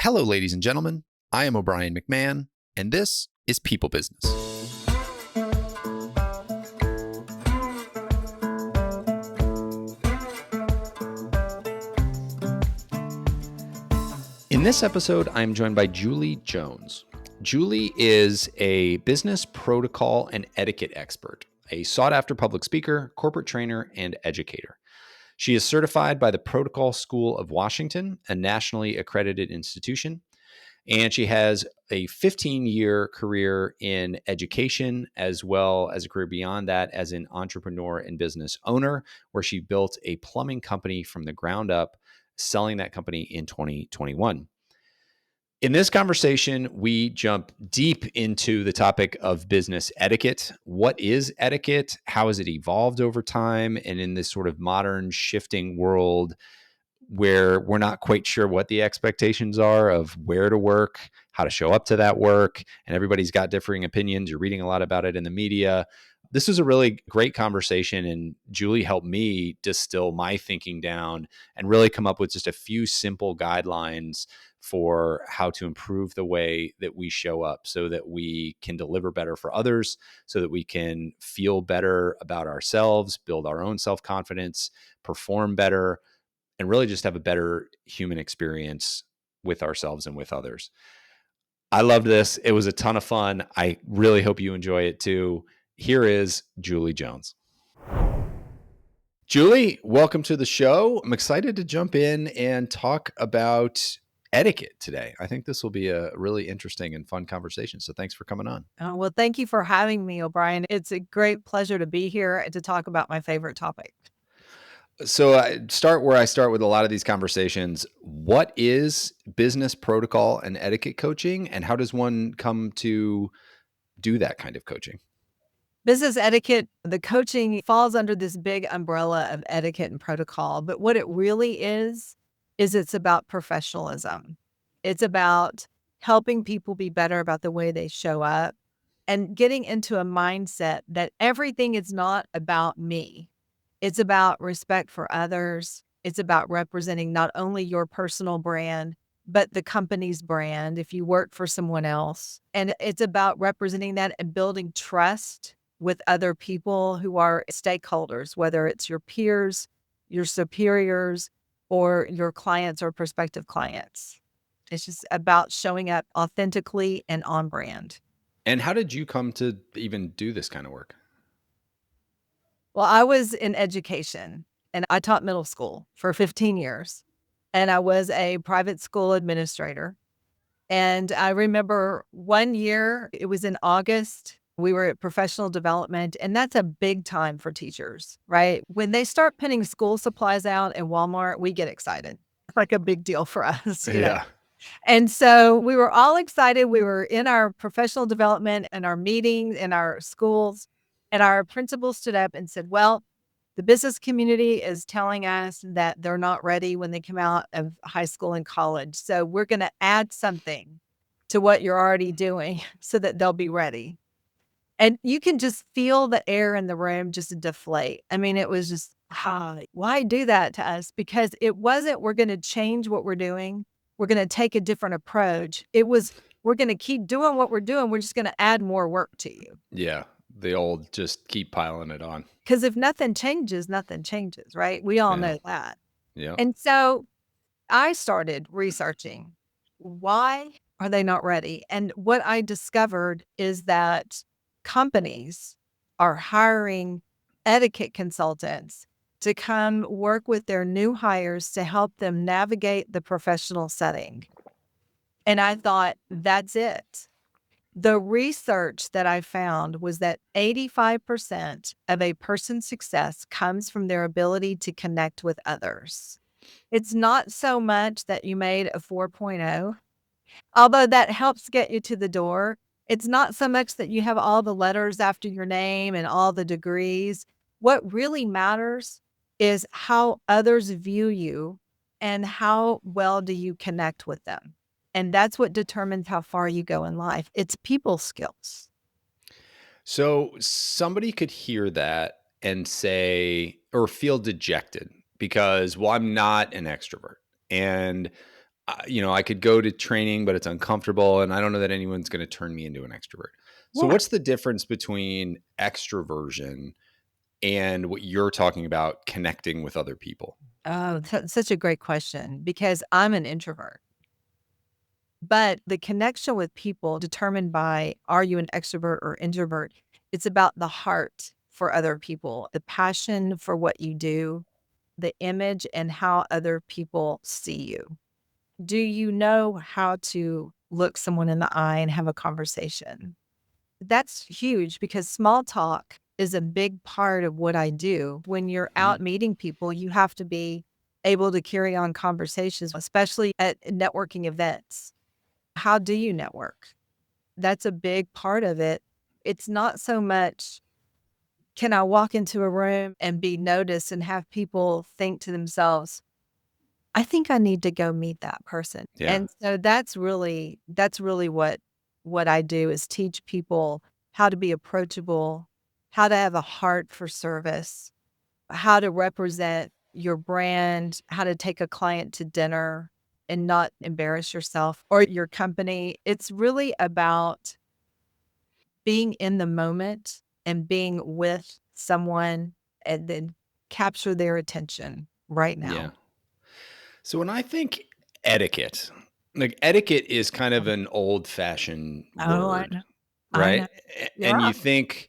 Hello, ladies and gentlemen. I am O'Brien McMahon, and this is People Business. In this episode, I'm joined by Julie Jones. Julie is a business protocol and etiquette expert, a sought-after public speaker, corporate trainer, and educator. She is certified by the Protocol School of Washington, a nationally accredited institution, and she has a 15-year career in education as well as a career beyond that as an entrepreneur and business owner, where she built a plumbing company from the ground up, selling that company in 2021. In this conversation, we jump deep into the topic of business etiquette. What is etiquette? How has it evolved over time? And in this sort of modern shifting world where we're not quite sure what the expectations are of where to work, how to show up to that work, and everybody's got differing opinions. You're reading a lot about it in the media. This was a really great conversation, and Julie helped me distill my thinking down and really come up with just a few simple guidelines for how to improve the way that we show up so that we can deliver better for others, so that we can feel better about ourselves, build our own self-confidence, perform better, and really just have a better human experience with ourselves and with others. I loved this. It was a ton of fun. I really hope you enjoy it too. Here is Julie Jones. Julie, welcome to the show. I'm excited to jump in and talk about etiquette today. I think this will be a really interesting and fun conversation. So thanks for coming on. Well, thank you for having me, O'Brien. It's a great pleasure to be here and to talk about my favorite topic. So I start where I start with a lot of these conversations. What is business protocol and etiquette coaching, and how does one come to do that kind of coaching? Business etiquette, the coaching falls under this big umbrella of etiquette and protocol. But what it really is it's about professionalism. It's about helping people be better about the way they show up and getting into a mindset that everything is not about me. It's about respect for others. It's about representing not only your personal brand, but the company's brand if you work for someone else. And it's about representing that and building trust with other people who are stakeholders, whether it's your peers, your superiors, or your clients or prospective clients. It's just about showing up authentically and on brand. And how did you come to even do this kind of work? Well, I was in education and I taught middle school for 15 years and I was a private school administrator. And I remember one year, it was in August, we were at professional development, and that's a big time for teachers, right? When they start putting school supplies out at Walmart, we get excited. It's like a big deal for us, you know? Yeah. And so we were all excited. We were in our professional development and our meetings in our schools, and our principal stood up and said, well, the business community is telling us that they're not ready when they come out of high school and college. So we're going to add something to what you're already doing so that they'll be ready. And you can just feel the air in the room just deflate. I mean, it was just, why do that to us? Because it wasn't, we're going to change what we're doing. We're going to take a different approach. It was, we're going to keep doing what we're doing. We're just going to add more work to you. Yeah. The old just keep piling it on. Because if nothing changes, right? We all know that. Yeah. And so I started researching why are they not ready? And what I discovered is that companies are hiring etiquette consultants to come work with their new hires to help them navigate the professional setting. And I thought, that's it. The research that I found was that 85% of a person's success comes from their ability to connect with others. It's not so much that you made a 4.0, although that helps get you to the door. It's not so much that you have all the letters after your name and all the degrees. What really matters is how others view you and how well do you connect with them. And that's what determines how far you go in life. It's people skills. So somebody could hear that and say, or feel dejected because, well, I'm not an extrovert. And I could go to training, but it's uncomfortable, and I don't know that anyone's going to turn me into an extrovert. So, Yeah. what's the difference between extroversion and what you're talking about, connecting with other people? Oh, such a great question because I'm an introvert. But the connection with people determined by are you an extrovert or introvert? It's about the heart for other people, the passion for what you do, the image and how other people see you. Do you know how to look someone in the eye and have a conversation? That's huge because small talk is a big part of what I do. When you're Mm, out meeting people, you have to be able to carry on conversations, especially at networking events. How do you network? That's a big part of it. It's not so much, can I walk into a room and be noticed and have people think to themselves, I think I need to go meet that person. yeah, And so that's really what I do is teach people how to be approachable, how to have a heart for service, how to represent your brand, how to take a client to dinner and not embarrass yourself or your company. It's really about being in the moment and being with someone and then capture their attention right yeah. now. So when I think etiquette, like etiquette is kind of an old-fashioned Oh, I word, know. I right? know. And Yeah, you think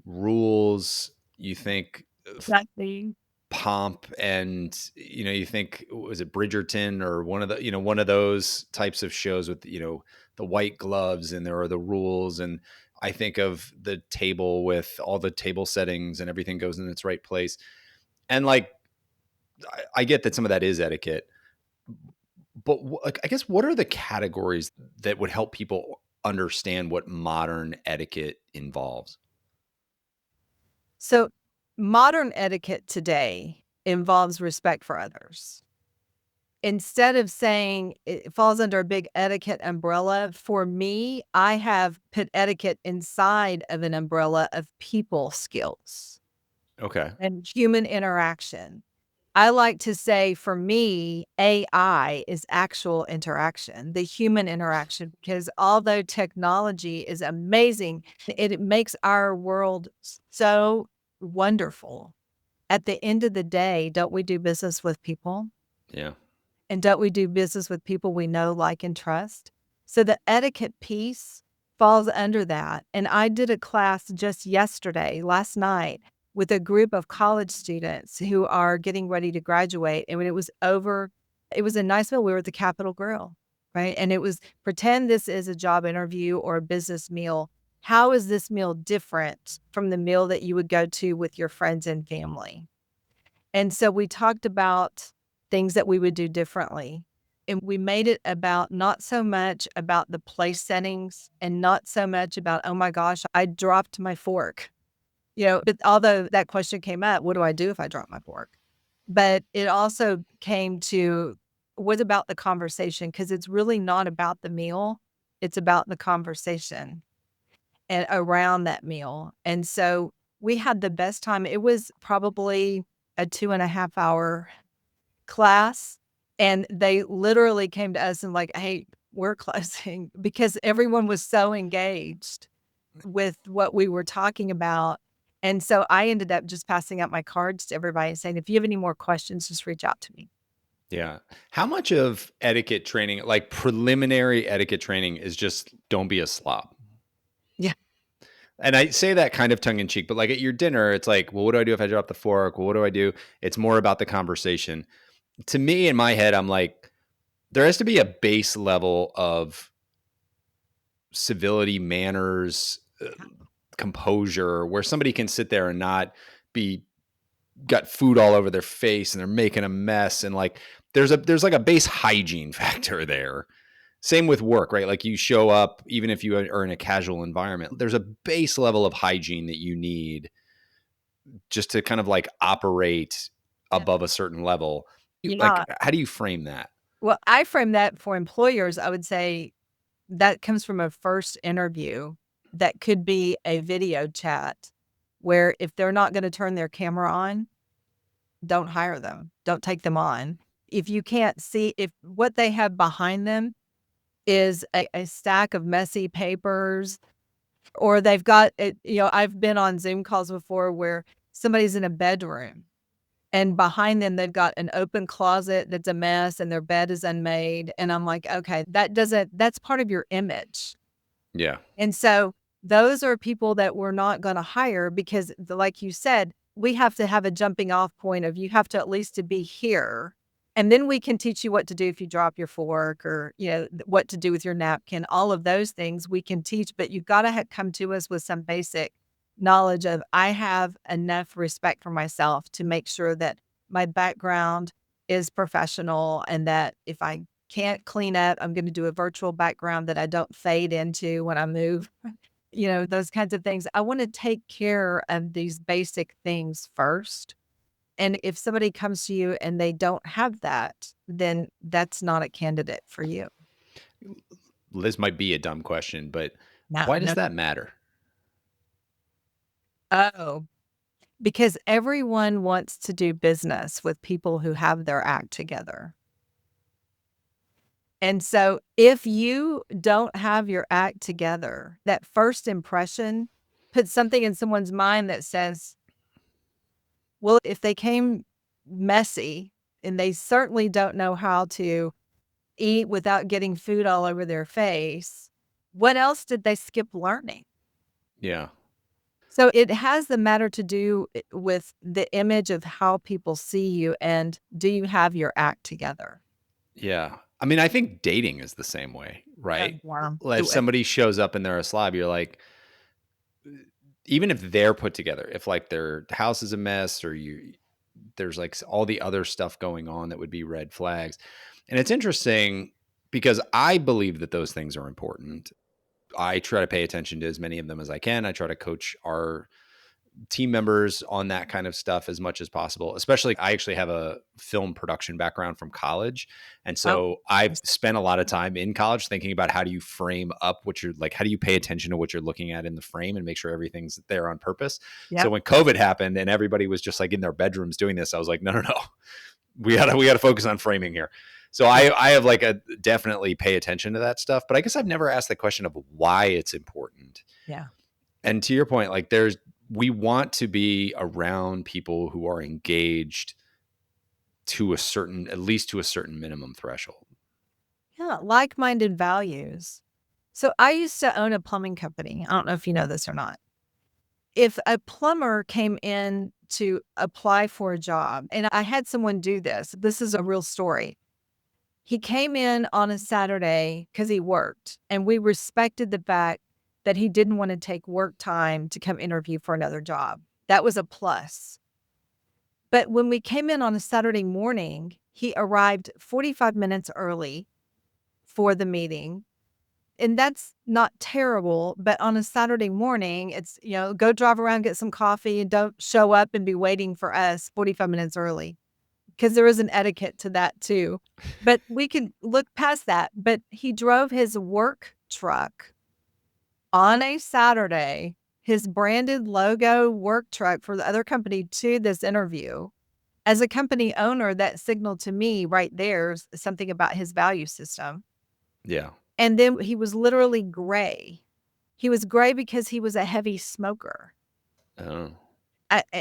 rules, you think of exactly. pomp, and you think, was it Bridgerton or one of those types of shows with the white gloves, and there are the rules, and I think of the table with all the table settings and everything goes in its right place. And like I get that some of that is etiquette, but like, I guess, what are the categories that would help people understand what modern etiquette involves? So, modern etiquette today involves respect for others. Instead of saying it falls under a big etiquette umbrella, for me, I have put etiquette inside of an umbrella of people skills Okay. and human interaction. I like to say for me, AI is actual interaction, the human interaction, because although technology is amazing, it makes our world so wonderful. At the end of the day, don't we do business with people? Yeah. And don't we do business with people we know, like, and trust? So the etiquette piece falls under that. And I did a class just yesterday, last night, with a group of college students who are getting ready to graduate. And when it was over, it was a nice meal. We were at the Capitol Grill, right? And it was pretend this is a job interview or a business meal. How is this meal different from the meal that you would go to with your friends and family? And so we talked about things that we would do differently. And we made it about not so much about the place settings and not so much about, oh my gosh, I dropped my fork. But although that question came up, what do I do if I drop my fork? But it also came to what about the conversation? Because it's really not about the meal, it's about the conversation and around that meal. And so we had the best time. It was probably a 2.5 hour class, and they literally came to us and like, "Hey, we're closing," because everyone was so engaged with what we were talking about. And so I ended up just passing out my cards to everybody and saying, "If you have any more questions, just reach out to me." Yeah. How much of etiquette training, like preliminary etiquette training, is just don't be a slob? Yeah. And I say that kind of tongue in cheek, but like at your dinner, it's like, well, what do I do if I drop the fork? Well, what do I do? It's more about the conversation. To me, in my head, I'm like, there has to be a base level of civility, manners, composure, where somebody can sit there and not be got food all over their face and they're making a mess, and like there's like a base hygiene factor there. Same with work, right? Like, you show up, even if you are in a casual environment, there's a base level of hygiene that you need just to kind of like operate Yeah. above a certain level. Like, Yeah. how do you frame that? Well, I frame that for employers, I would say that comes from a first interview that could be a video chat where if they're not gonna turn their camera on, don't hire them, don't take them on. If you can't see, if what they have behind them is a stack of messy papers, or they've got it, I've been on Zoom calls before where somebody's in a bedroom and behind them they've got an open closet that's a mess and their bed is unmade. And I'm like, okay, that's part of your image. Yeah. And so those are people that we're not going to hire because like you said, we have to have a jumping off point of you have to at least to be here. And then we can teach you what to do if you drop your fork or, what to do with your napkin, all of those things we can teach, but you've got to come to us with some basic knowledge of I have enough respect for myself to make sure that my background is professional and that if I can't clean up, I'm going to do a virtual background that I don't fade into when I move, those kinds of things. I want to take care of these basic things first. And if somebody comes to you and they don't have that, then that's not a candidate for you. This might be a dumb question, but No, why does no. that matter? Oh, because everyone wants to do business with people who have their act together. And so if you don't have your act together, that first impression puts something in someone's mind that says, well, if they came messy and they certainly don't know how to eat without getting food all over their face, what else did they skip learning? Yeah. So it has the matter to do with the image of how people see you and do you have your act together? Yeah. I mean, I think dating is the same way, Oh, right? wow. If Do it. somebody shows up and they're a slob, you're like, even if they're put together, if like their house is a mess or there's like all the other stuff going on that would be red flags. And it's interesting because I believe that those things are important. I try to pay attention to as many of them as I can. I try to coach our team members on that kind of stuff as much as possible. Especially, I actually have a film production background from college. And Oh, so I've spent a lot of time in college thinking about how do you frame up what you're like, how do you pay attention to what you're looking at in the frame and make sure everything's there on purpose. So yep. when COVID happened and everybody was just like in their bedrooms doing this, I was like, no, no, no, we gotta focus on framing here. So Yeah. I have like a definitely pay attention to that stuff, but I guess I've never asked the question of why it's important. Yeah. And to your point, like we want to be around people who are engaged to a certain, at least to a certain minimum threshold. Yeah. Like minded values. So I used to own a plumbing company. I don't know if you know this or not. If a plumber came in to apply for a job, and I had someone do this is a real story. He came in on a Saturday because he worked, and we respected the fact that he didn't want to take work time to come interview for another job. That was a plus. But when we came in on a Saturday morning, he arrived 45 minutes early for the meeting. And that's not terrible, but on a Saturday morning, it's, go drive around, get some coffee, and don't show up and be waiting for us 45 minutes early because there is an etiquette to that too. But we can look past that. But he drove his work truck on a Saturday, his branded logo work truck for the other company to this interview. As a company owner, that signaled to me right there something about his value system. Yeah. And then he was literally gray. He was gray because he was a heavy smoker. Oh,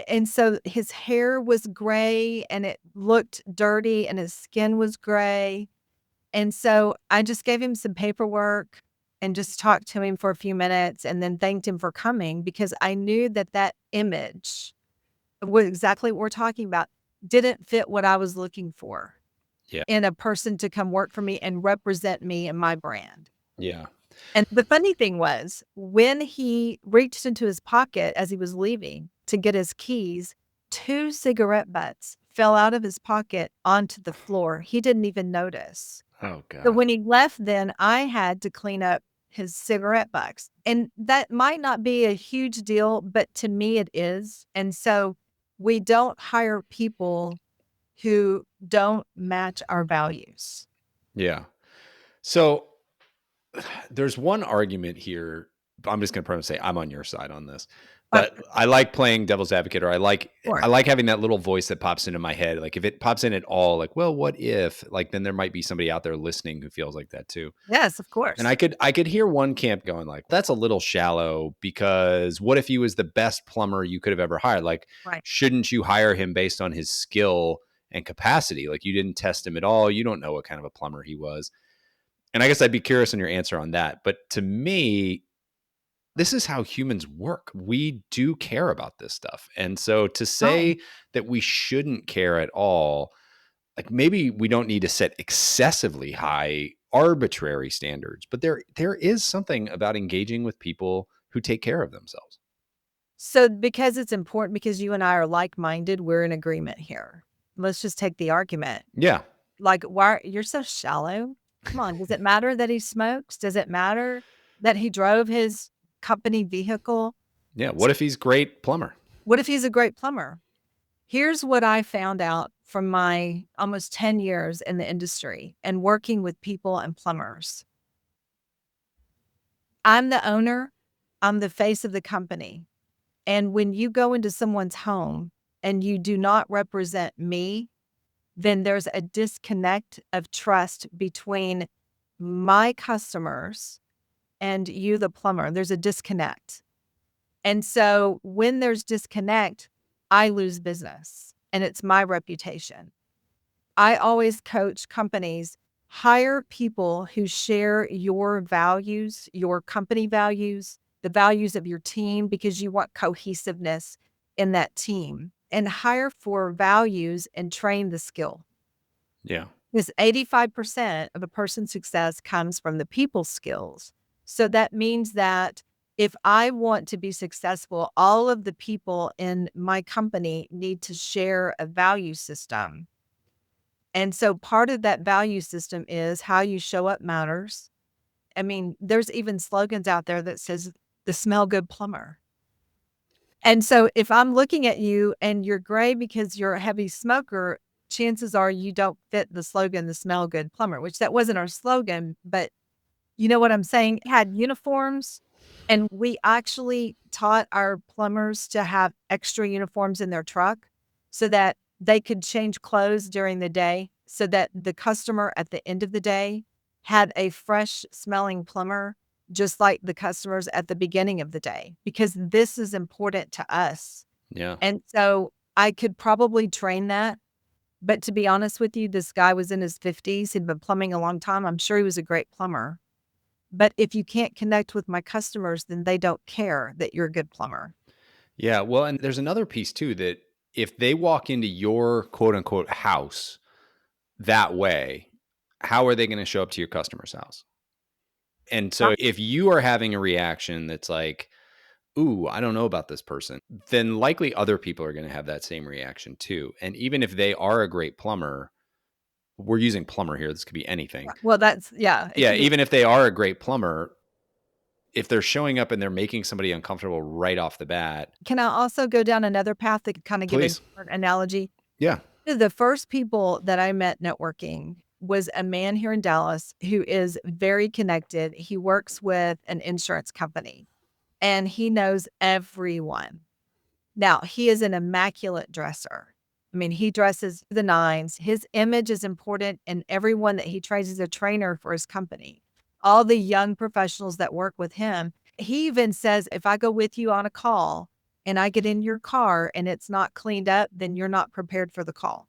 And so his hair was gray and it looked dirty and his skin was gray. And so I just gave him some paperwork and just talked to him for a few minutes and then thanked him for coming because I knew that that image, what exactly what we're talking about, didn't fit what I was looking for yeah. in a person to come work for me and represent me and my brand. Yeah. And the funny thing was, when he reached into his pocket as he was leaving to get his keys, 2 cigarette butts fell out of his pocket onto the floor. He didn't even notice. Oh, So God. when he left then, I had to clean up his cigarette butts. And that might not be a huge deal, but to me it is. And so we don't hire people who don't match our values. Yeah. So there's one argument here. I'm just going to say I'm on your side on this. Of But I like playing devil's advocate, or I course. like having that little voice that pops into my head. Like if it pops in at all, like, well, what if? Like then there might be somebody out there listening who feels like that too. Yes, of And course. I could hear one camp going like, that's a little shallow because what if he was the best plumber you could have ever hired? Like, Right. shouldn't you hire him based on his skill and capacity? Like you didn't test him at all. You don't know what kind of a plumber he was. And I guess I'd be curious on your answer on that. But to me, this is how humans work. We do care about this stuff. And so to Oh, say that we shouldn't care at all, like maybe we don't need to set excessively high arbitrary standards, but there is something about engaging with people who take care of themselves. so because it's important, because you and I are like-minded, we're in agreement here. Let's just take the argument. Yeah. Like, why you're so shallow? Come on, does it matter that he smokes? Does it matter that he drove his company vehicle? Yeah. What if he's great plumber? What if he's a great plumber? Here's what I found out from my almost 10 years in the industry and working with people and plumbers. I'm the owner, I'm the face of the company. And when you go into someone's home and you do not represent me, then there's a disconnect of trust between my customers and you, the plumber. There's a disconnect. And so when there's disconnect, I lose business and it's my reputation. I always coach companies, hire people who share your values, your company values, the values of your team, because you want cohesiveness in that team, and hire for values and train the skill. Yeah. Because 85% of a person's success comes from the people skills. So that means that if I want to be successful, all of the people in my company need to share a value system. And so part of that value system is how you show up matters. I mean, there's even slogans out there that says the smell good plumber. And so if I'm looking at you and you're gray because you're a heavy smoker, chances are you don't fit the slogan, the smell good plumber, which that wasn't our slogan, but you know what I'm saying? Had uniforms, and we actually taught our plumbers to have extra uniforms in their truck so that they could change clothes during the day so that the customer at the end of the day had a fresh smelling plumber, just like the customers at the beginning of the day, because this is important to us. Yeah. And so I could probably train that. But to be honest with you, this guy was in his 50s. He'd been plumbing a long time. I'm sure he was a great plumber. But if you can't connect with my customers, then they don't care that you're a good plumber. Yeah. Well, and there's another piece too that if they walk into your quote unquote house that way, how are they going to show up to your customer's house? And so Right. if you are having a reaction that's like, ooh, I don't know about this person, then likely other people are going to have that same reaction too. And even if they are a great plumber, we're using plumber here, this could be anything. Well, that's yeah, it Yeah, could be. even if they are a great plumber, if they're showing up and they're making somebody uncomfortable right off the bat, Can I also go down another path that could kind of give a please. different analogy? Yeah. The first people that I met networking was a man here in Dallas who is very connected. He works with an insurance company and he knows everyone. Now, he is an immaculate dresser. I mean, he dresses the nines. His image is important, and everyone that he trains is a trainer for his company. All the young professionals that work with him, he even says, if I go with you on a call and I get in your car and it's not cleaned up, then you're not prepared for the call.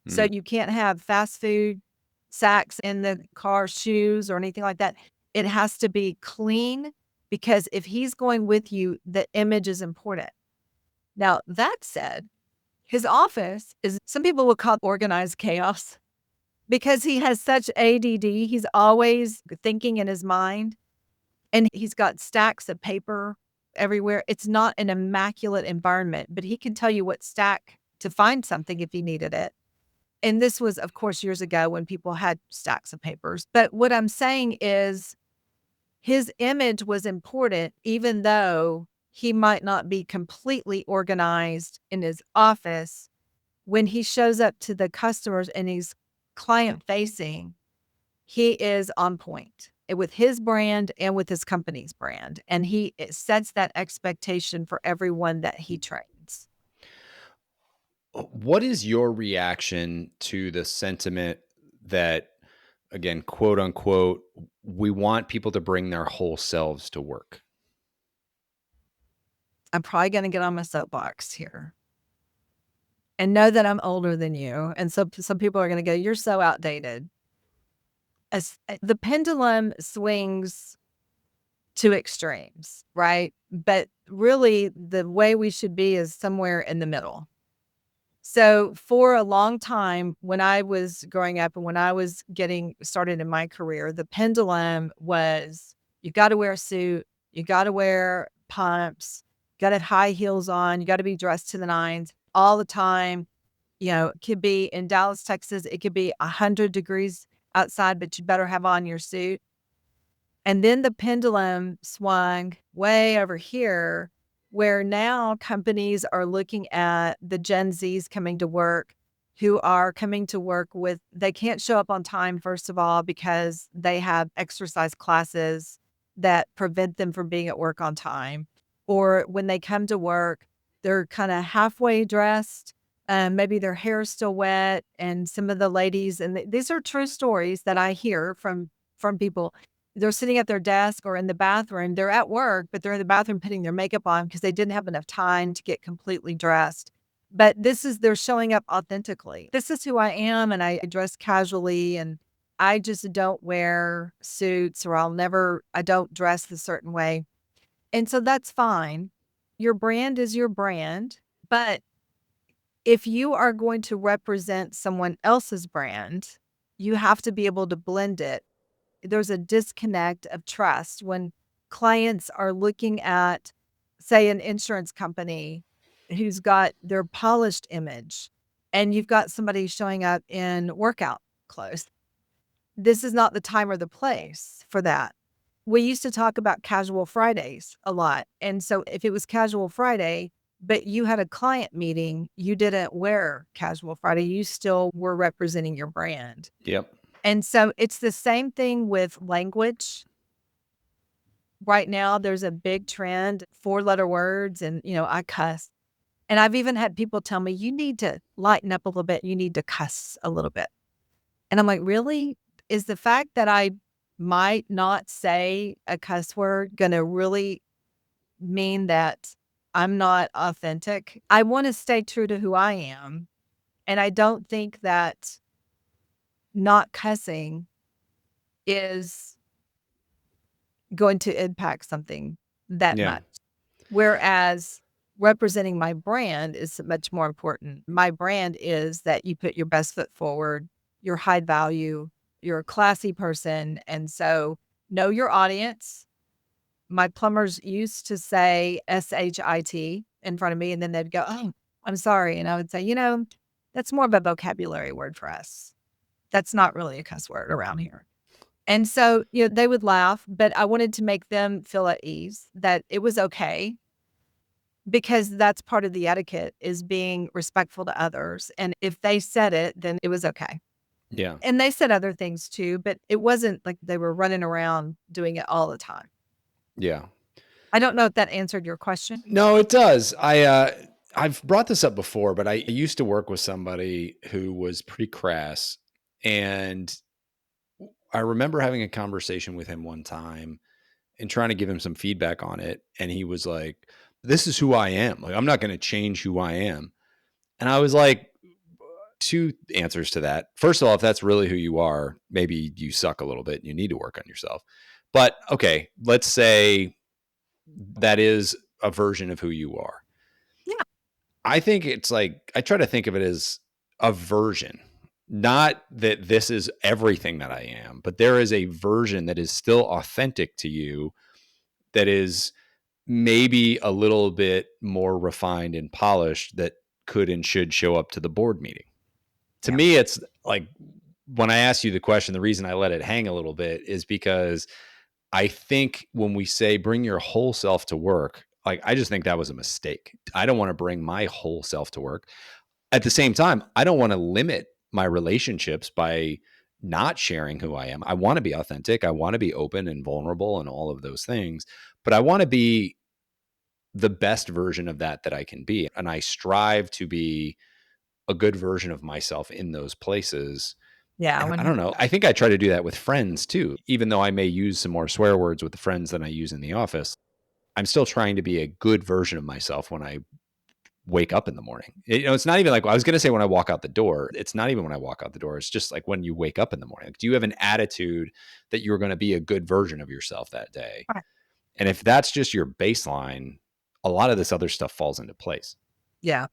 So Mm, you can't have fast food, sacks in the car, shoes, or anything like that. It has to be clean because if he's going with you, the image is important. Now, that said, his office is some people would call organized chaos because he has such ADD. He's always thinking in his mind and he's got stacks of paper everywhere. It's not an immaculate environment, but he can tell you what stack to find something if he needed it. And this was, of course, years ago when people had stacks of papers. But what I'm saying is his image was important, even though he might not be completely organized in his office. When he shows up to the customers and he's client facing, he is on point. with his brand and with his company's brand. And he sets that expectation for everyone that he trains. What is your reaction to the sentiment that, again, quote unquote, we want people to bring their whole selves to work? I'm probably going to get on my soapbox here and know that I'm older than you. And so some people are going to go, "You're so outdated." The pendulum swings to extremes, right? But really, the way we should be is somewhere in the middle. So for a long time, when I was growing up and when I was getting started in my career, the pendulum was you got to wear a suit, you got to wear pumps, got to have high heels on, you got to be dressed to the nines all the time. It could be in Dallas, Texas, it could be 100 degrees outside, but you better have on your suit. And then the pendulum swung way over here, where now companies are looking at the Gen Zs coming to work who are coming to work with, they can't show up on time, first of all, because they have exercise classes that prevent them from being at work on time. Or when they come to work, they're kind of halfway dressed. Maybe their hair's still wet. And some of the ladies, and these are true stories that I hear from people, they're sitting at their desk or in the bathroom. They're at work, but they're in the bathroom putting their makeup on because they didn't have enough time to get completely dressed. But they're showing up authentically. This is who I am, and I dress casually, and I just don't wear suits, or I don't dress a certain way. And so that's fine. Your brand is your brand. But if you are going to represent someone else's brand, you have to be able to blend it. There's a disconnect of trust when clients are looking at, say, an insurance company who's got their polished image, and you've got somebody showing up in workout clothes. This is not the time or the place for that. We used to talk about casual Fridays a lot. And so if it was casual Friday, but you had a client meeting, you didn't wear casual Friday, you still were representing your brand. Yep. And so it's the same thing with language. Right now, there's a big trend, 4-letter words, and, I cuss. And I've even had people tell me, "You need to lighten up a little bit. You need to cuss a little bit." And I'm like, "Really? Is the fact that I might not say a cuss word gonna really mean that I'm not authentic?" I wanna stay true to who I am, and I don't think that not cussing is going to impact something that Yeah. much. Whereas representing my brand is much more important. My brand is that you put your best foot forward, you're high value, you're a classy person. And so know your audience. My plumbers used to say SHIT in front of me, and then they'd go, "Oh, I'm sorry." And I would say, that's more of a vocabulary word for us. That's not really a cuss word around here. And so, they would laugh, but I wanted to make them feel at ease that it was okay, because that's part of the etiquette is being respectful to others. And if they said it, then it was okay. Yeah. And they said other things too, but it wasn't like they were running around doing it all the time. Yeah. I don't know if that answered your question. No, it does. I've brought this up before, but I used to work with somebody who was pretty crass, and I remember having a conversation with him one time and trying to give him some feedback on it, and he was like, "This is who I am. Like, I'm not going to change who I am." And I was like, two answers to that. First of all, if that's really who you are, maybe you suck a little bit and you need to work on yourself. But okay, let's say that is a version of who you are. Yeah. I think it's like, I try to think of it as a version, not that this is everything that I am, but there is a version that is still authentic to you, that is maybe a little bit more refined and polished, that could and should show up to the board meeting. To Yeah. me, it's like, when I ask you the question, the reason I let it hang a little bit is because I think when we say bring your whole self to work, like, I just think that was a mistake. I don't want to bring my whole self to work. At the same time, I don't want to limit my relationships by not sharing who I am. I want to be authentic. I want to be open and vulnerable and all of those things, but I want to be the best version of that I can be. And I strive to be a good version of myself in those places. Yeah, And I don't know. I think I try to do that with friends too. Even though I may use some more swear words with the friends than I use in the office, I'm still trying to be a good version of myself when I wake up in the morning. It's not even like, I was going to say when I walk out the door. It's not even when I walk out the door. It's just like when you wake up in the morning. Like, do you have an attitude that you're going to be a good version of yourself that day? Right. And if that's just your baseline, a lot of this other stuff falls into place. Yeah.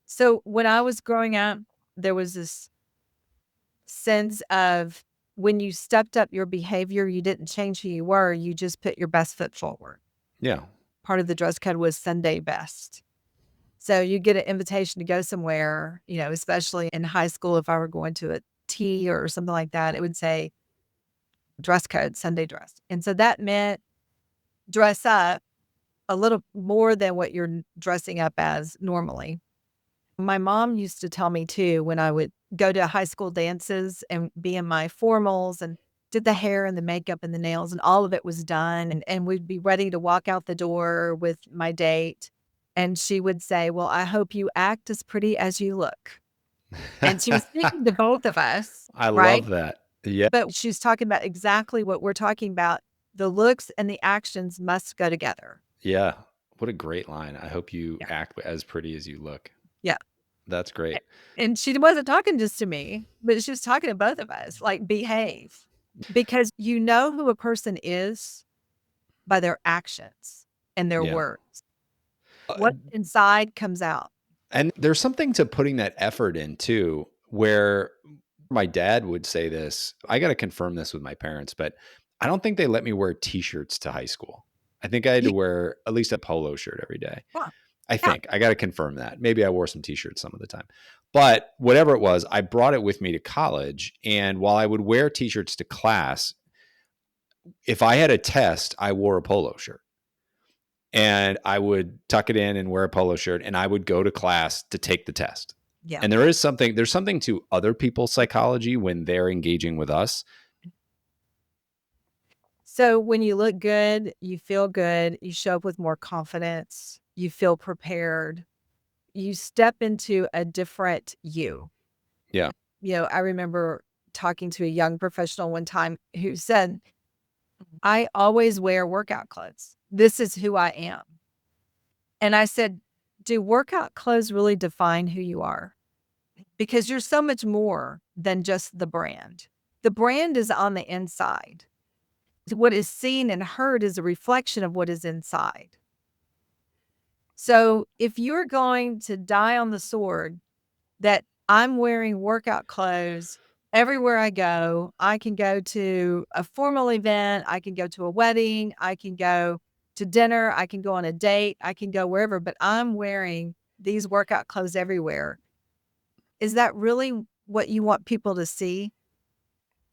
So when I was growing up, there was this sense of when you stepped up your behavior, you didn't change who you were, you just put your best foot forward. Yeah. Part of the dress code was Sunday best. So you get an invitation to go somewhere, especially in high school, if I were going to a tea or something like that, it would say dress code, Sunday dress. And so that meant dress up a little more than what you're dressing up as normally. My mom used to tell me too, when I would go to high school dances and be in my formals and did the hair and the makeup and the nails and all of it was done. And we'd be ready to walk out the door with my date. And she would say, well, I hope you act as pretty as you look. And she was speaking to both of us, I right? love that. Yeah. But she was talking about exactly what we're talking about. The looks and the actions must go together. Yeah. What a great line. I hope you Yeah. act as pretty as you look. Yeah. That's great. And she wasn't talking just to me, but she was talking to both of us, like, behave. Because you know who a person is by their actions and their Yeah. words. What's inside comes out. And there's something to putting that effort in too, where my dad would say this. I got to confirm this with my parents, but I don't think they let me wear t-shirts to high school. I think I had You to wear at least a polo shirt every day. yeah, I yeah, think I got to confirm that. Maybe I wore some t-shirts some of the time, but whatever it was, I brought it with me to college. And while I would wear t-shirts to class, if I had a test, I wore a polo shirt and I would tuck it in and wear a polo shirt and I would go to class to take the test. yeah. And there's something to other people's psychology when they're engaging with us. So when you look good, you feel good, you show up with more confidence, you feel prepared, you step into a different you. Yeah. I remember talking to a young professional one time who said, I always wear workout clothes. This is who I am. And I said, do workout clothes really define who you are? Because you're so much more than just the brand. The brand is on the inside. What is seen and heard is a reflection of what is inside. So if you're going to die on the sword that I'm wearing workout clothes everywhere I go, I can go to a formal event, I can go to a wedding, I can go to dinner, I can go on a date, I can go wherever, but I'm wearing these workout clothes everywhere. Is that really what you want people to see?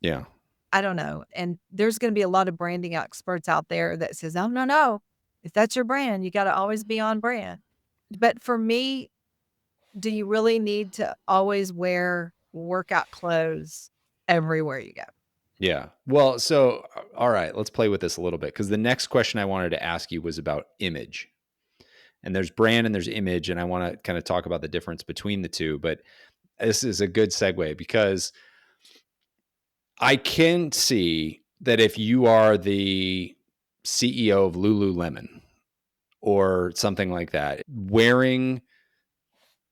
Yeah. I don't know. And there's going to be a lot of branding experts out there that says, "Oh, no, no. If that's your brand, you got to always be on brand." But for me, do you really need to always wear workout clothes everywhere you go? Yeah. Well, so all right, let's play with this a little bit because the next question I wanted to ask you was about image. And there's brand and there's image, and I want to kind of talk about the difference between the two. But this is a good segue because I can see that if you are the CEO of Lululemon or something like that, wearing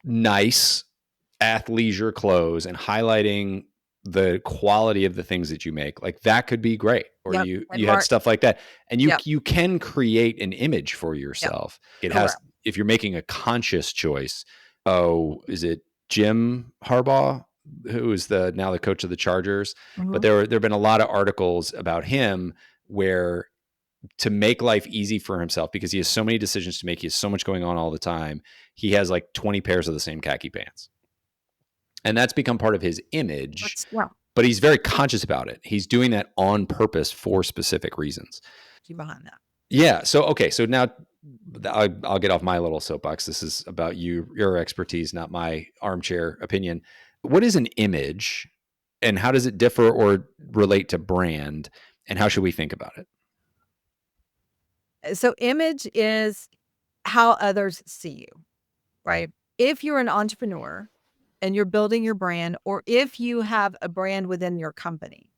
nice athleisure clothes and highlighting the quality of the things that you make, like that could be great. Or Yep. And you had Mark, stuff like that, and yep, you can create an image for yep, yourself. It has, correct. if you're making a conscious choice. Oh, is it Jim Harbaugh, who is now the coach of the Chargers? But Mhm. there have been a lot of articles about him where, to make life easy for himself, because he has so many decisions to make, he has so much going on all the time, he has like 20 pairs of the same khaki pants. And that's become part of his image, Yeah, but he's very conscious about it. He's doing that on purpose for specific reasons. you behind that. Yeah. So, okay. So now I'll get off my little soapbox. This is about your expertise, not my armchair opinion. What is an image? And how does it differ or relate to brand? And how should we think about it? So image is how others see you, right? If you're an entrepreneur and you're building your brand, or if you have a brand within your company,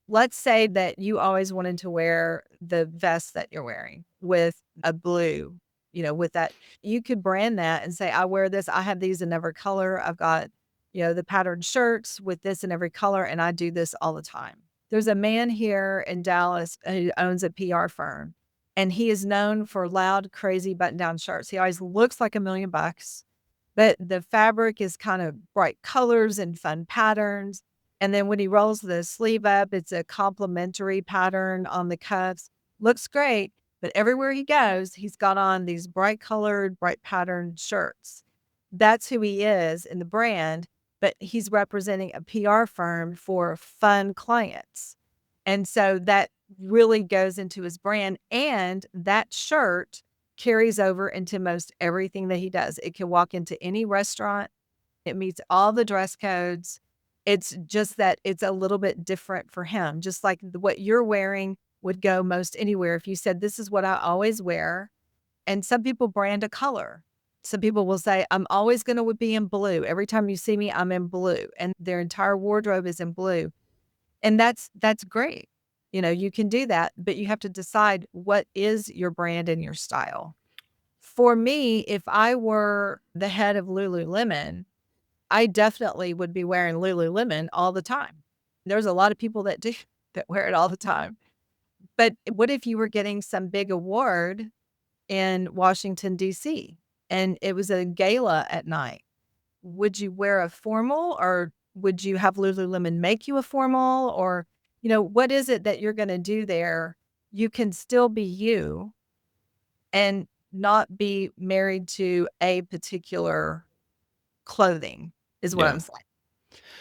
let's say that you always wanted to wear the vest that you're wearing with a blue, with that, you could brand that and say, I wear this. I have these in every color. I've got, the patterned shirts with this in every color. And I do this all the time. There's a man here in Dallas who owns a PR firm, and he is known for loud, crazy button down shirts. He always looks like $1,000,000, but the fabric is kind of bright colors and fun patterns. And then when he rolls the sleeve up, it's a complementary pattern on the cuffs. Looks great, but everywhere he goes, he's got on these bright colored, bright patterned shirts. That's who he is in the brand, but he's representing a PR firm for fun clients. And so that really goes into his brand. And that shirt carries over into most everything that he does. It can walk into any restaurant, it meets all the dress codes. It's just that it's a little bit different for him, just like what you're wearing would go most anywhere. If you said, this is what I always wear, and some people brand a color. Some people will say, I'm always going to be in blue. Every time you see me, I'm in blue. And their entire wardrobe is in blue. And that's great. You can do that, but you have to decide what is your brand and your style. For me, if I were the head of Lululemon, I definitely would be wearing Lululemon all the time. There's a lot of people that do that wear it all the time. But what if you were getting some big award in Washington, D.C., and it was a gala at night? Would you wear a formal, or would you have Lululemon make you a formal? Or, what is it that you're going to do there? You can still be you and not be married to a particular clothing, is what Yeah. I'm saying.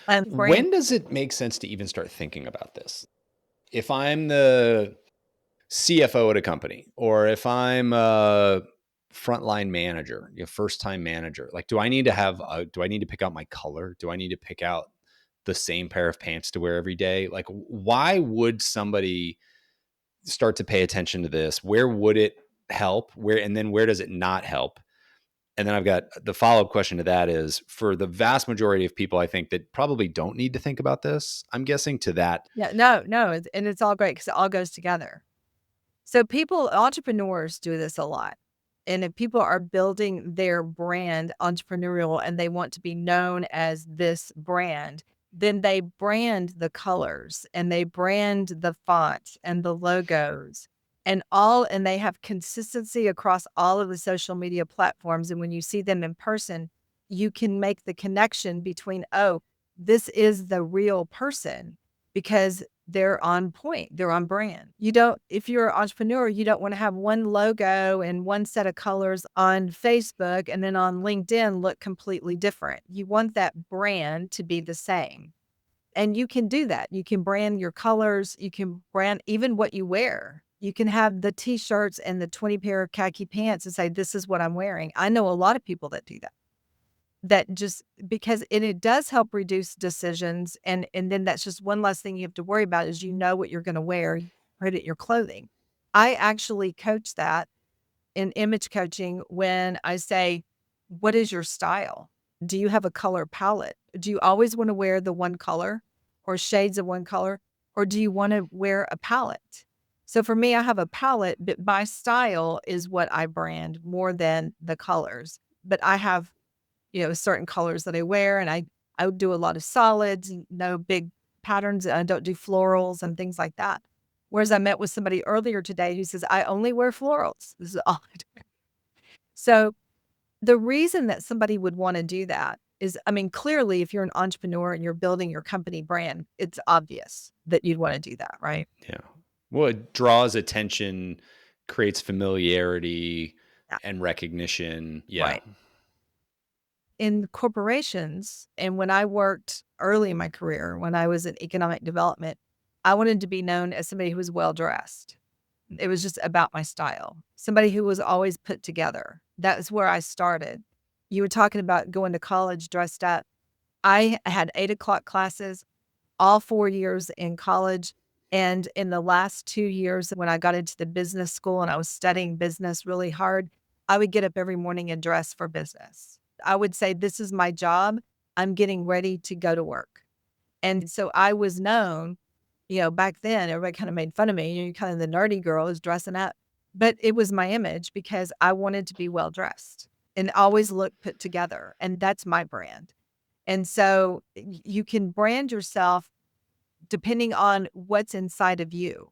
And brand. When does it make sense to even start thinking about this? If I'm the CFO at a company, or if I'm a frontline manager, first time manager, like, do I need to pick out my color? Do I need to pick out the same pair of pants to wear every day? Like, why would somebody start to pay attention to this? Where would it help? And then where does it not help? And then I've got the follow-up question to that is, for the vast majority of people, I think, that probably don't need to think about this, I'm guessing to that. Yeah, no, and it's all great because it all goes together. So entrepreneurs do this a lot. And if people are building their brand entrepreneurial and they want to be known as this brand, then they brand the colors and they brand the fonts and the logos and they have consistency across all of the social media platforms. And when you see them in person, you can make the connection between, oh, this is the real person, because they're on point, they're on brand. If you're an entrepreneur, you don't want to have one logo and one set of colors on Facebook and then on LinkedIn look completely different. You want that brand to be the same. And you can do that. You can brand your colors, you can brand even what you wear. You can have the t-shirts and the 20 pair of khaki pants and say, this is what I'm wearing. I know a lot of people that do that. That just because it does help reduce decisions, and then that's just one less thing you have to worry about is what you're gonna wear, you put it in your clothing. I actually coach that in image coaching when I say, "What is your style? Do you have a color palette? Do you always wanna wear the one color or shades of one color, or do you wanna wear a palette?" So for me, I have a palette, but my style is what I brand more than the colors. But I have certain colors that I wear, and I would do a lot of solids, no big patterns. I don't do florals and things like that. Whereas I met with somebody earlier today who says, I only wear florals. This is all I do. So the reason that somebody would want to do that is, I mean, clearly, if you're an entrepreneur and you're building your company brand, it's obvious that you'd want to do that, right? Yeah. Well, it draws attention, creates familiarity Yeah. and recognition. Yeah. Right. In corporations, and when I worked early in my career, when I was in economic development, I wanted to be known as somebody who was well dressed. It was just about my style. Somebody who was always put together. That's where I started. You were talking about going to college dressed up. I had 8 o'clock classes. all 4 years in college. And in the last 2 years, when I got into the business school and I was studying business really hard, I would get up every morning and dress for business. I would say, this is my job. I'm getting ready to go to work. And so I was known, back then, everybody kind of made fun of me. You're kind of the nerdy girl who's dressing up. But it was my image because I wanted to be well dressed and always look put together. And that's my brand. And so you can brand yourself depending on what's inside of you.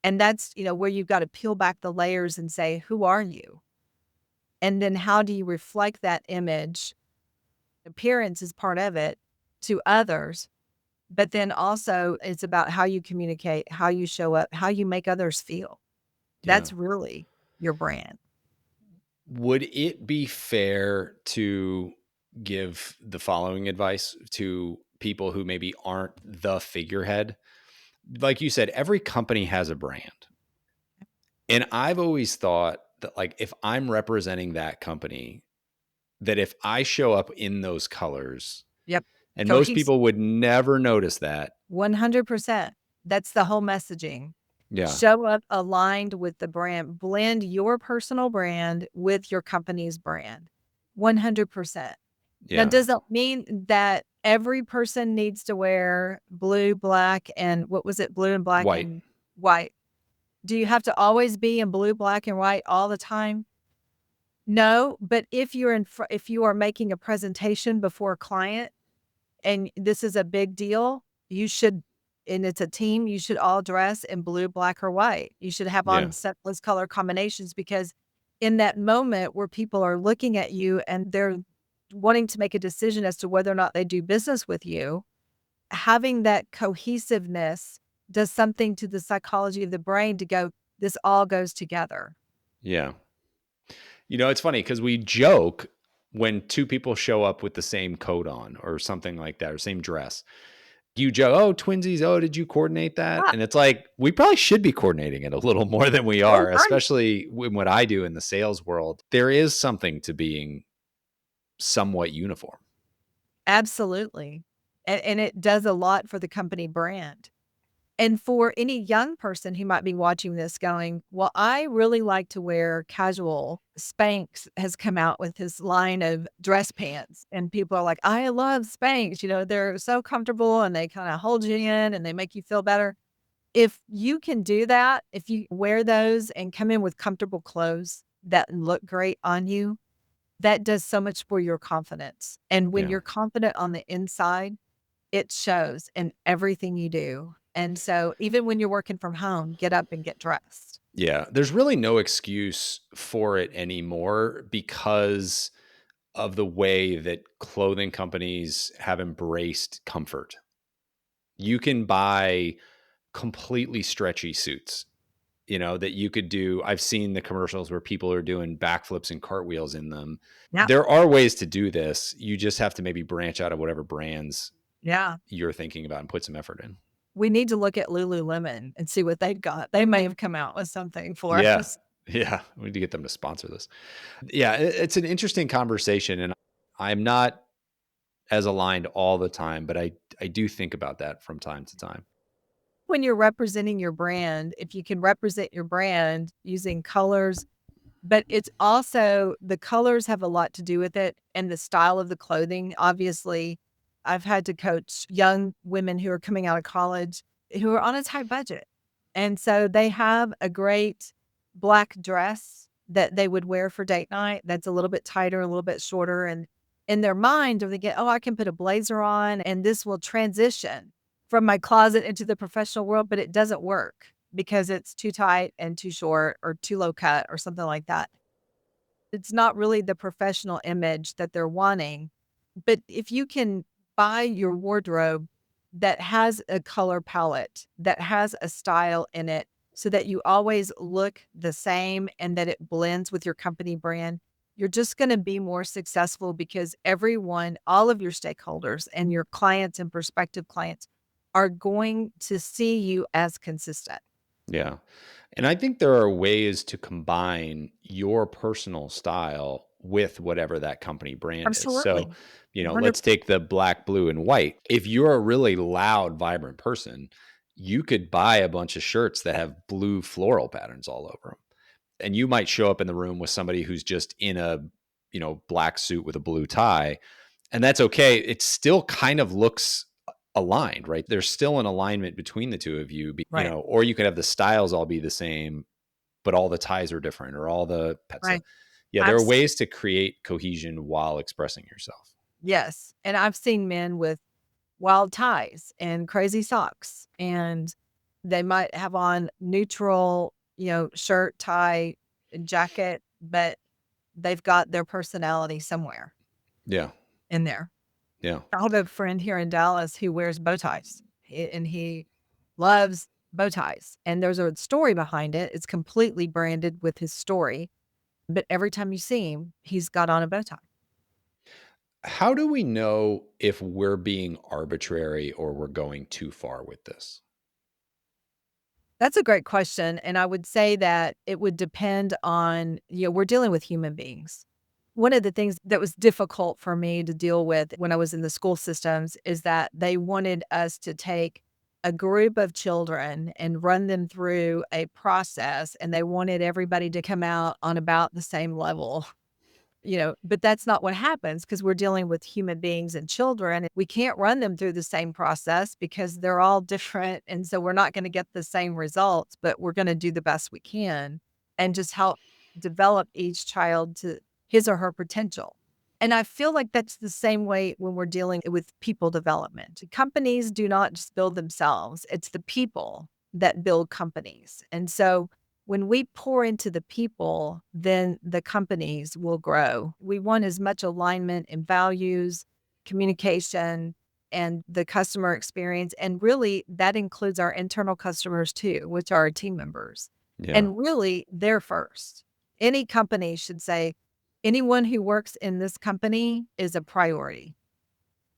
And that's, where you've got to peel back the layers and say, who are you? And then how do you reflect that image? Appearance is part of it to others. But then also it's about how you communicate, how you show up, how you make others feel. Yeah. That's really your brand. Would it be fair to give the following advice to people who maybe aren't the figurehead? Like you said, every company has a brand. And I've always thought that, like, if I'm representing that company, that if I show up in those colors, Yep. and most Cohesive. people would never notice that. 100%. That's the whole messaging. Yeah. Show up aligned with the brand. Blend your personal brand with your company's brand. 100%. Now, Yeah. does that mean that every person needs to wear blue, black, and what was it? Blue and black White. and white. Do you have to always be in blue, black, and white all the time? No, but if if you are making a presentation before a client and this is a big deal, you should, and it's a team, you should all dress in blue, black, or white. You should have Yeah. on those color combinations because in that moment where people are looking at you and they're wanting to make a decision as to whether or not they do business with you, having that cohesiveness does something to the psychology of the brain to go, this all goes together. Yeah. It's funny because we joke when two people show up with the same coat on or something like that, or same dress. You joke, oh, twinsies, oh, did you coordinate that? Yeah, And it's like, we probably should be coordinating it a little more than we oh, are, right. especially in what I do in the sales world. There is something to being somewhat uniform. Absolutely. And it does a lot for the company brand. And for any young person who might be watching this going, well, I really like to wear casual. Spanx has come out with his line of dress pants. And people are like, I love Spanx. They're so comfortable and they kind of hold you in and they make you feel better. If you can do that, if you wear those and come in with comfortable clothes that look great on you, that does so much for your confidence. And when Yeah. you're confident on the inside, it shows in everything you do. And so even when you're working from home, get up and get dressed. Yeah. There's really no excuse for it anymore because of the way that clothing companies have embraced comfort. You can buy completely stretchy suits, that you could do. I've seen the commercials where people are doing backflips and cartwheels in them. Yeah. There are ways to do this. You just have to maybe branch out of whatever brands Yeah. you're thinking about and put some effort in. We need to look at Lululemon and see what they've got. They may have come out with something for Yeah. us. Yeah. We need to get them to sponsor this. Yeah. It's an interesting conversation. And I'm not as aligned all the time, but I do think about that from time to time. When you're representing your brand, if you can represent your brand using colors, but it's also the colors have a lot to do with it and the style of the clothing. Obviously, I've had to coach young women who are coming out of college who are on a tight budget. And so they have a great black dress that they would wear for date night that's a little bit tighter, a little bit shorter. And in their mind, or they get, oh, I can put a blazer on and this will transition from my closet into the professional world, but it doesn't work because it's too tight and too short or too low cut or something like that. It's not really the professional image that they're wanting. But if you can buy your wardrobe that has a color palette, that has a style in it, so that you always look the same and that it blends with your company brand, you're just going to be more successful because everyone, all of your stakeholders and your clients and prospective clients are going to see you as consistent. Yeah. And I think there are ways to combine your personal style with whatever that company brand is. So, Absolutely. let's 100. take the black, blue, and white. If you're a really loud, vibrant person, you could buy a bunch of shirts that have blue floral patterns all over them. And you might show up in the room with somebody who's just in a, black suit with a blue tie, and that's okay. It still kind of looks aligned, right? There's still an alignment between the two of you, Right. or you could have the styles all be the same, but all the ties are different, or all the pets. So Right. yeah, there I've are s ways to create cohesion while expressing yourself. Yes, and I've seen men with wild ties and crazy socks, and they might have on neutral, shirt, tie, jacket, but they've got their personality somewhere Yeah. in there. Yeah. I have a friend here in Dallas who wears bow ties, and he loves bow ties, and there's a story behind it. It's completely branded with his story, but every time you see him, he's got on a bow tie. How do we know if we're being arbitrary or we're going too far with this? That's a great question, and I would say that it would depend on, we're dealing with human beings. One of the things that was difficult for me to deal with when I was in the school systems is that they wanted us to take a group of children and run them through a process, and they wanted everybody to come out on about the same level. But that's not what happens because we're dealing with human beings and children. We can't run them through the same process because they're all different. And so we're not going to get the same results, but we're going to do the best we can and just help develop each child to his or her potential. And I feel like that's the same way when we're dealing with people development. Companies do not just build themselves, it's the people that build companies. And so when we pour into the people, then the companies will grow. We want as much alignment in values, communication, and the customer experience. And really, that includes our internal customers too, which are our team members. Yeah. And really, they're first. Any company should say, anyone who works in this company is a priority.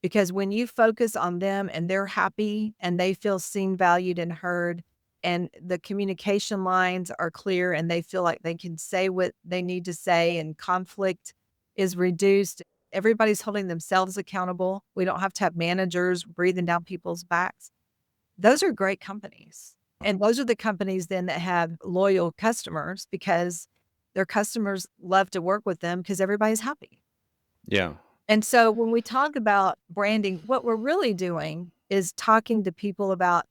Because when you focus on them and they're happy and they feel seen, valued, and heard, and the communication lines are clear and they feel like they can say what they need to say and conflict is reduced, everybody's holding themselves accountable. We don't have to have managers breathing down people's backs. Those are great companies. And those are the companies then that have loyal customers because their customers love to work with them because everybody's happy. Yeah. And so when we talk about branding, what we're really doing is talking to people about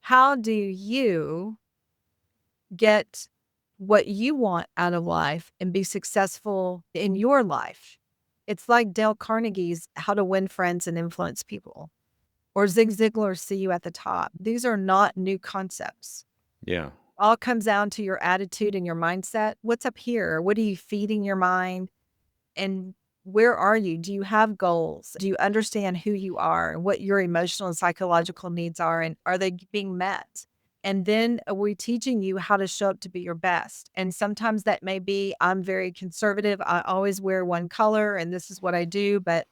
how do you get what you want out of life and be successful in your life. It's like Dale Carnegie's How to Win Friends and Influence People or Zig Ziglar's See You at the Top. These are not new concepts. Yeah. All comes down to your attitude and your mindset. What's up here? What are you feeding your mind? And where are you? Do you have goals? Do you understand who you are and what your emotional and psychological needs are? And are they being met? And then we're teaching you how to show up to be your best. And sometimes that may be, I'm very conservative. I always wear one color and this is what I do. But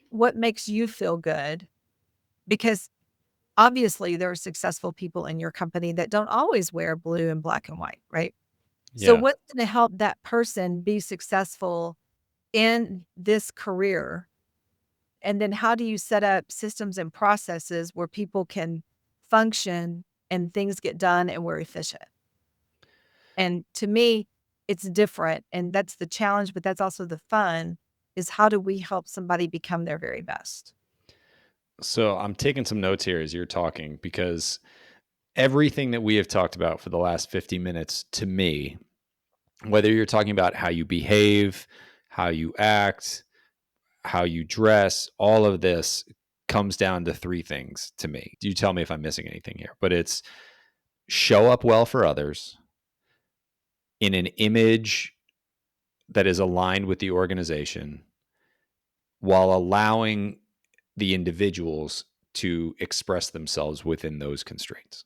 what makes you feel good? Because obviously there are successful people in your company that don't always wear blue and black and white, right? So Yeah. what's going to help that person be successful in this career? And then how do you set up systems and processes where people can function and things get done and we're efficient? And to me, it's different. And that's the challenge, but that's also the fun is how do we help somebody become their very best? So I'm taking some notes here as you're talking because everything that we have talked about for the last 50 minutes to me, whether you're talking about how you behave, how you act, how you dress, all of this comes down to three things to me. You tell me if I'm missing anything here, but it's show up well for others in an image that is aligned with the organization while allowing the individuals to express themselves within those constraints.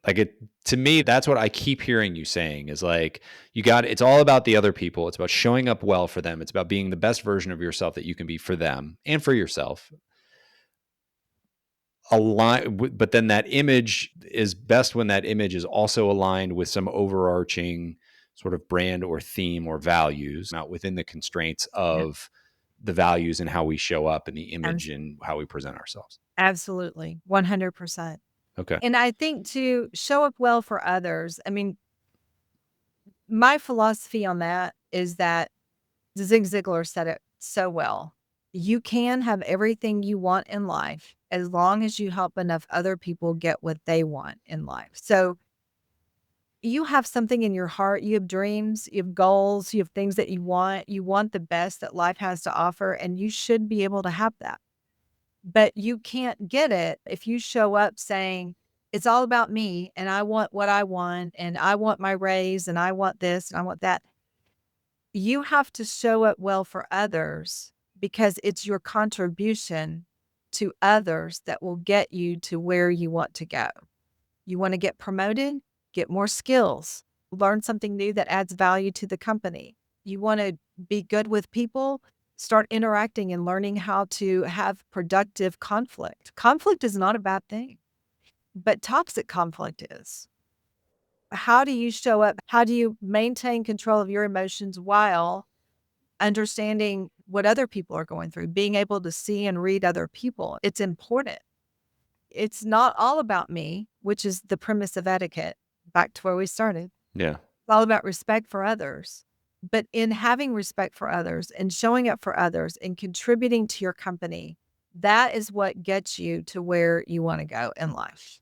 Like it to me, that's what I keep hearing you saying is like, it's all about the other people. It's about showing up well for them. It's about being the best version of yourself that you can be for them and for yourself. But then that image is best when that image is also aligned with some overarching sort of brand or theme or values out within the constraints of the values and how we show up and the image and how we present ourselves. Absolutely. 100%. Okay. And I think to show up well for others, I mean, my philosophy on that is that Zig Ziglar said it so well. You can have everything you want in life as long as you help enough other people get what they want in life. So you have something in your heart, you have dreams, you have goals, you have things that you want the best that life has to offer, and you should be able to have that. But you can't get it if you show up saying, it's all about me and I want what I want and I want my raise and I want this and I want that. You have to show up well for others because it's your contribution to others that will get you to where you want to go. You want to get promoted, get more skills, learn something new that adds value to the company. You want to be good with people, start interacting and learning how to have productive conflict. Conflict is not a bad thing, but toxic conflict is. How do you show up? How do you maintain control of your emotions while understanding what other people are going through, being able to see and read other people? It's important. It's not all about me, which is the premise of etiquette, back to where we started. Yeah. It's all about respect for others. But in having respect for others and showing up for others and contributing to your company, that is what gets you to where you want to go in life.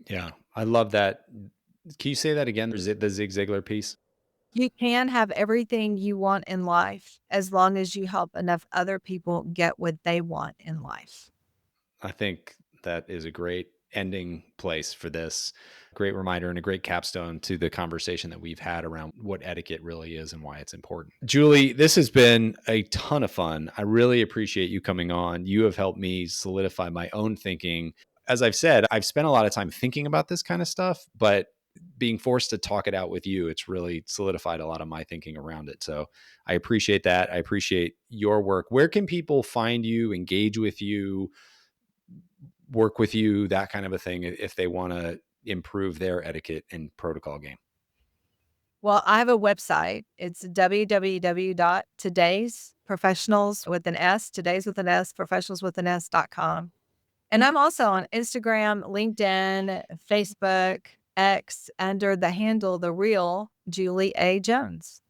Yeah. I love that. Can you say that again? The Zig Ziglar piece? You can have everything you want in life as long as you help enough other people get what they want in life. I think that is a great ending place for this. Great reminder and a great capstone to the conversation that we've had around what etiquette really is and why it's important. Julie, this has been a ton of fun. I really appreciate you coming on. You have helped me solidify my own thinking. As I've said, I've spent a lot of time thinking about this kind of stuff, but being forced to talk it out with you, it's really solidified a lot of my thinking around it. So I appreciate that. I appreciate your work. Where can people find you, engage with you, work with you, that kind of a thing, if they want to improve their etiquette and protocol game? Well, I have a website. It's www.todaysprofessionals with an S, today's with an S, professionals with an S.com. And I'm also on Instagram, LinkedIn, Facebook, X under the handle, The Real Julie A. Jones.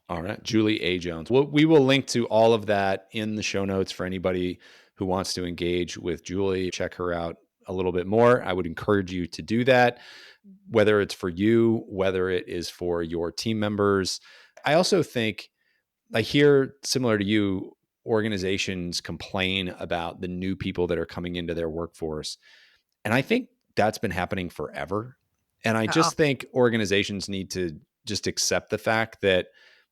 All right. Julie A. Jones. Well, we will link to all of that in the show notes for anybody who wants to engage with Julie, check her out a little bit more. I would encourage you to do that, whether it's for you, whether it is for your team members. I also think I hear, similar to you, organizations complain about the new people that are coming into their workforce. And I think that's been happening forever. And I Oh, just think organizations need to just accept the fact that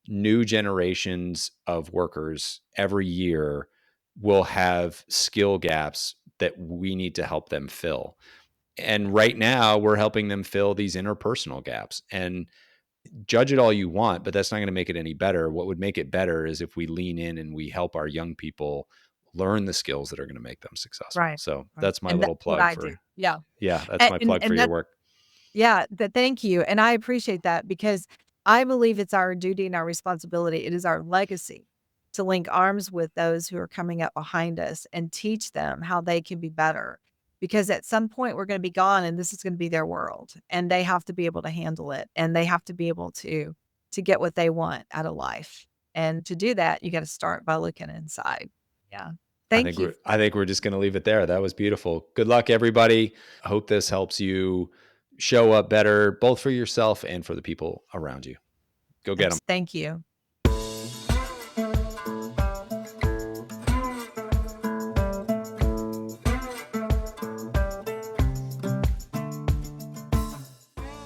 new generations of workers every year will have skill gaps that we need to help them fill. And right now, we're helping them fill these interpersonal gaps. And judge it all you want, but that's not going to make it any better. What would make it better is if we lean in and we help our young people learn the skills that are going to make them successful. right. So Right. that's my And that's little what plug I for, do. Yeah. yeah, that's my plug for And your that, work. yeah, thank you. And I appreciate that because I believe it's our duty and our responsibility. It is our legacy to link arms with those who are coming up behind us and teach them how they can be better. Because at some point we're going to be gone and this is going to be their world and they have to be able to handle it and they have to be able to get what they want out of life. And to do that, you got to start by looking inside. Yeah. Thank you. I think we're just going to leave it there. That was beautiful. Good luck, everybody. I hope this helps you show up better, both for yourself and for the people around you. Go get them. Thank you.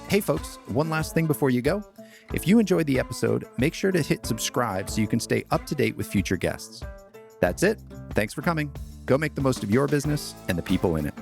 Hey folks, one last thing before you go. If you enjoyed the episode, make sure to hit subscribe so you can stay up to date with future guests. That's it. Thanks for coming. Go make the most of your business and the people in it.